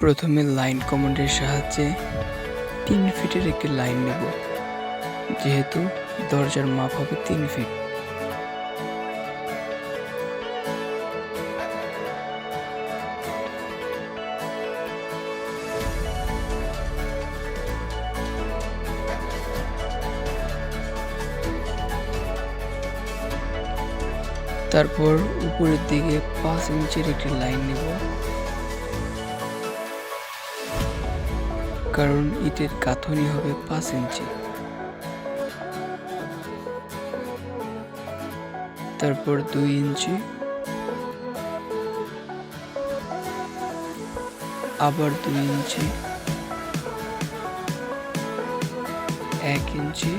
প্রথমে লাইন কমান্ডের সাহায্যে 3 ফিটের একটি লাইন নেব, যেহেতু দরজার মাপ হবে 3 ফিট। তারপর উপরের দিকে 5 ইঞ্চির একটি লাইন নেব, কারণ ইটের গাঁথনি হবে 5 ইঞ্চি। তারপর 2 ইঞ্চি, আবার 2 ইঞ্চি, 1 ইঞ্চি,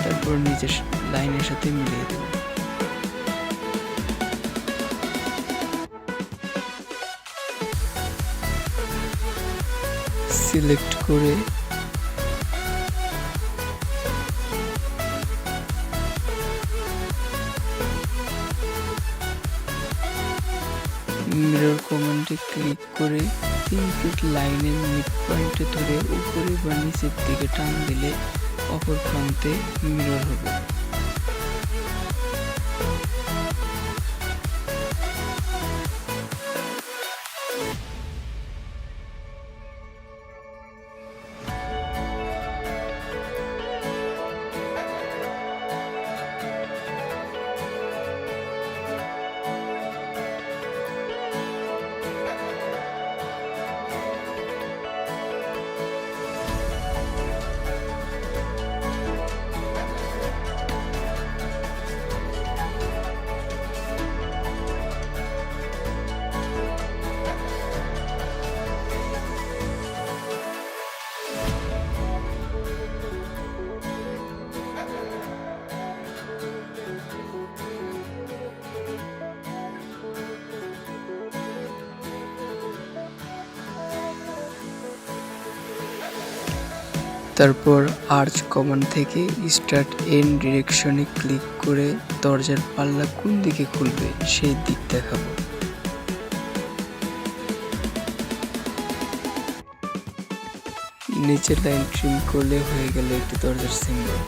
তারপর নিচের লাইনের সাথে মিলিয়ে দেব। সিলেক্ট করে মিরর কমান্ডে ক্লিক করে 3 ফিট লাইনের মিড পয়েন্টে ধরে উপরে বা নিচের দিকে টান দিলে অপর প্রান্তে মিরর হবে। তারপর আর্চ কমান্ড থেকে স্টার্ট এন্ড ডিরেকশনে ক্লিক করে দরজার পাল্লা কোন দিকে খুলবে সেই দিক দেখাবো। নিচের লাইন ট্রিম করলে হয়ে গেল একটি দরজার সিম্বল।